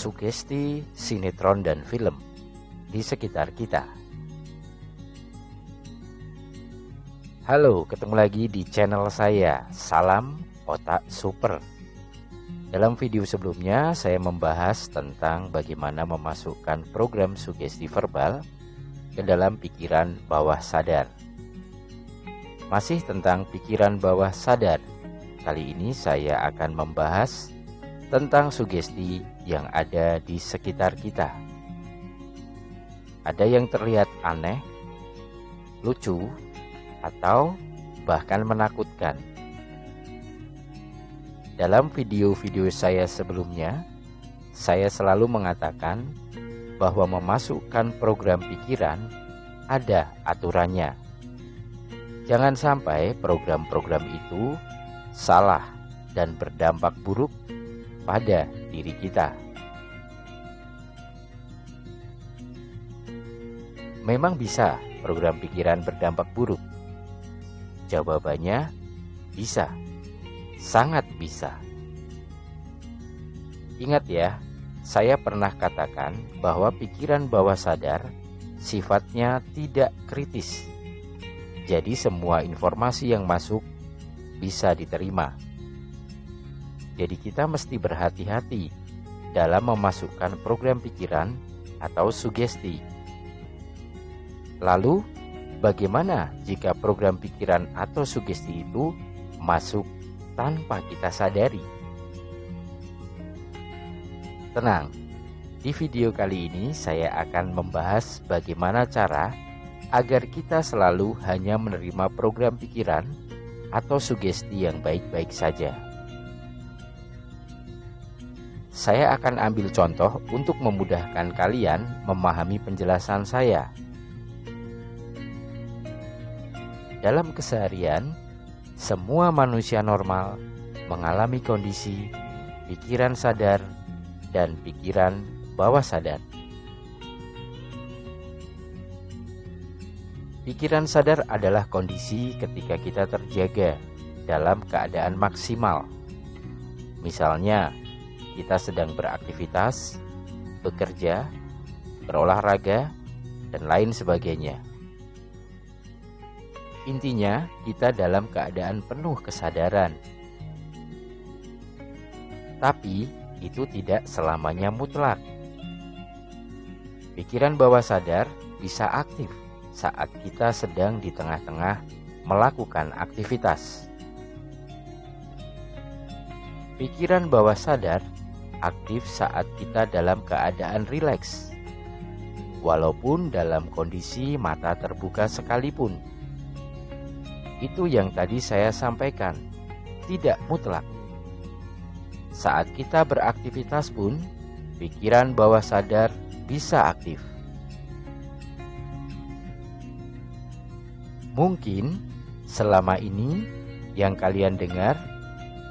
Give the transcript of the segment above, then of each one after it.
sugesti, sinetron, dan film di sekitar kita. Halo, ketemu lagi di channel saya, Salam Otak Super. Dalam video sebelumnya, saya membahas tentang bagaimana memasukkan program sugesti verbal ke dalam pikiran bawah sadar. Masih tentang pikiran bawah sadar, kali ini saya akan membahas tentang sugesti yang ada di sekitar kita. Ada yang terlihat aneh, lucu, atau bahkan menakutkan. Dalam video-video saya sebelumnya, saya selalu mengatakan bahwa memasukkan program pikiran ada aturannya. Jangan sampai program-program itu salah dan berdampak buruk pada diri kita. Memang bisa program pikiran berdampak buruk? Jawabannya bisa, sangat bisa. Ingat ya, saya pernah katakan bahwa pikiran bawah sadar sifatnya tidak kritis. Jadi semua informasi yang masuk bisa diterima. Jadi kita mesti berhati-hati dalam memasukkan program pikiran atau sugesti. Lalu, bagaimana jika program pikiran atau sugesti itu masuk tanpa kita sadari? Tenang, di video kali ini saya akan membahas bagaimana cara agar kita selalu hanya menerima program pikiran atau sugesti yang baik-baik saja. Saya akan ambil contoh untuk memudahkan kalian memahami penjelasan saya. Dalam keseharian, semua manusia normal mengalami kondisi pikiran sadar dan pikiran bawah sadar. Pikiran sadar adalah kondisi ketika kita terjaga dalam keadaan maksimal. Misalnya, kita sedang beraktivitas, bekerja, berolahraga, dan lain sebagainya. Intinya, kita dalam keadaan penuh kesadaran. Tapi, itu tidak selamanya mutlak. Pikiran bawah sadar bisa aktif saat kita sedang di tengah-tengah melakukan aktivitas. Pikiran bawah sadar aktif saat kita dalam keadaan rileks, walaupun dalam kondisi mata terbuka sekalipun. Itu yang tadi saya sampaikan, tidak mutlak. Saat kita beraktivitas pun, pikiran bawah sadar bisa aktif. Mungkin selama ini yang kalian dengar,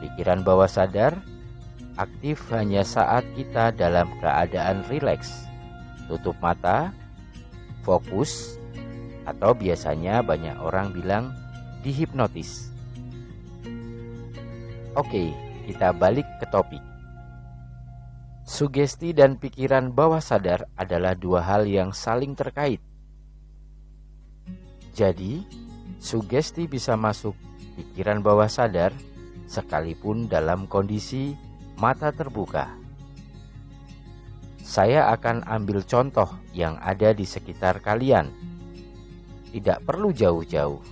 pikiran bawah sadar aktif hanya saat kita dalam keadaan rileks, tutup mata, fokus, atau biasanya banyak orang bilang dihipnotis. Oke, kita balik ke topik. Sugesti dan pikiran bawah sadar adalah dua hal yang saling terkait. Jadi, sugesti bisa masuk pikiran bawah sadar sekalipun dalam kondisi mata terbuka. Saya akan ambil contoh yang ada di sekitar kalian. Tidak perlu jauh-jauh.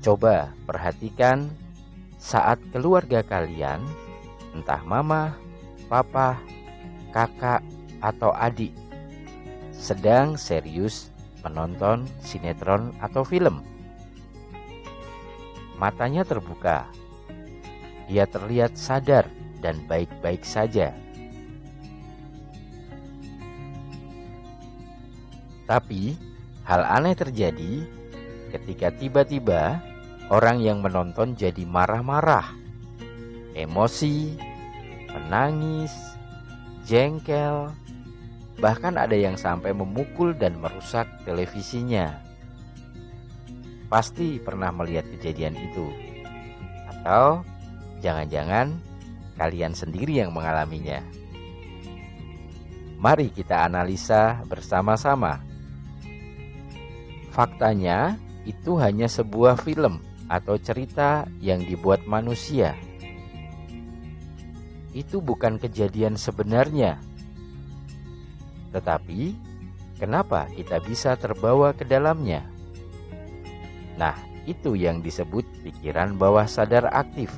Coba perhatikan saat keluarga kalian, entah mama, papa, kakak, atau adik, sedang serius menonton sinetron atau film. Matanya terbuka. Dia terlihat sadar dan baik-baik saja. Tapi, hal aneh terjadi ketika tiba-tiba orang yang menonton jadi marah-marah, emosi, menangis, jengkel, bahkan ada yang sampai memukul dan merusak televisinya. Pasti pernah melihat kejadian itu. Atau jangan-jangan kalian sendiri yang mengalaminya. Mari kita analisa bersama-sama. Faktanya, itu hanya sebuah film atau cerita yang dibuat manusia. Itu bukan kejadian sebenarnya. Tetapi, kenapa kita bisa terbawa ke dalamnya? Nah, itu yang disebut pikiran bawah sadar aktif,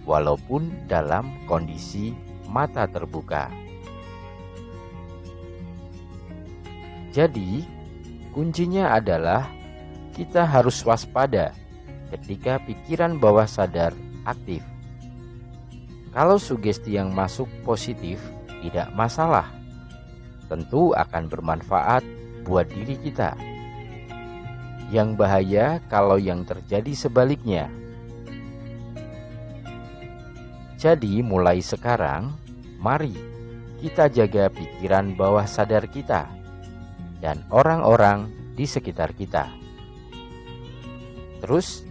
walaupun dalam kondisi mata terbuka. Jadi, kuncinya adalah kita harus waspada ketika pikiran bawah sadar aktif. Kalau sugesti yang masuk positif, tidak masalah. Tentu akan bermanfaat buat diri kita. Yang bahaya kalau yang terjadi sebaliknya. Jadi mulai sekarang, mari kita jaga pikiran bawah sadar kita dan orang-orang di sekitar kita. Terus,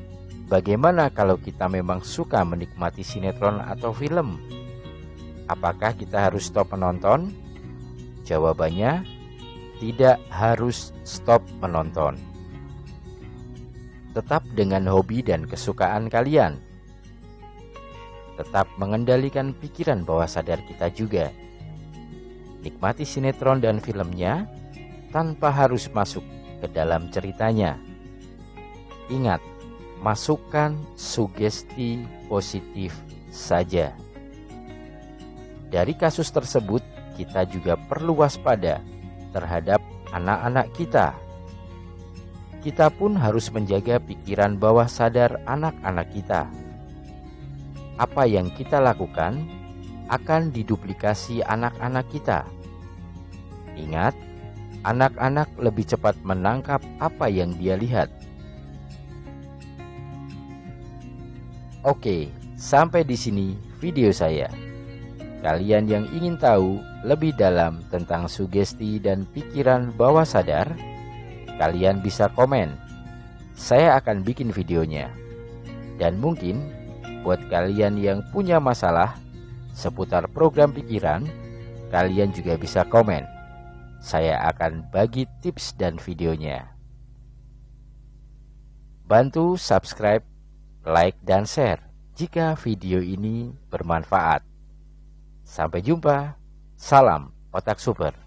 bagaimana kalau kita memang suka menikmati sinetron atau film? Apakah kita harus stop menonton? Jawabannya, tidak harus stop menonton. Tetap dengan hobi dan kesukaan kalian. Tetap mengendalikan pikiran bawah sadar kita juga. Nikmati sinetron dan filmnya tanpa harus masuk ke dalam ceritanya. Ingat, masukkan sugesti positif saja. Dari kasus tersebut, kita juga perlu waspada terhadap anak-anak kita. Kita pun harus menjaga pikiran bawah sadar anak-anak kita. Apa yang kita lakukan akan diduplikasi anak-anak kita. Ingat, anak-anak lebih cepat menangkap apa yang dia lihat. Oke, sampai di sini video saya. Kalian yang ingin tahu lebih dalam tentang sugesti dan pikiran bawah sadar, kalian bisa komen. Saya akan bikin videonya. Dan mungkin buat kalian yang punya masalah seputar program pikiran, kalian juga bisa komen. Saya akan bagi tips dan videonya. Bantu subscribe, like, dan share jika video ini bermanfaat. Sampai jumpa. Salam Otak Super.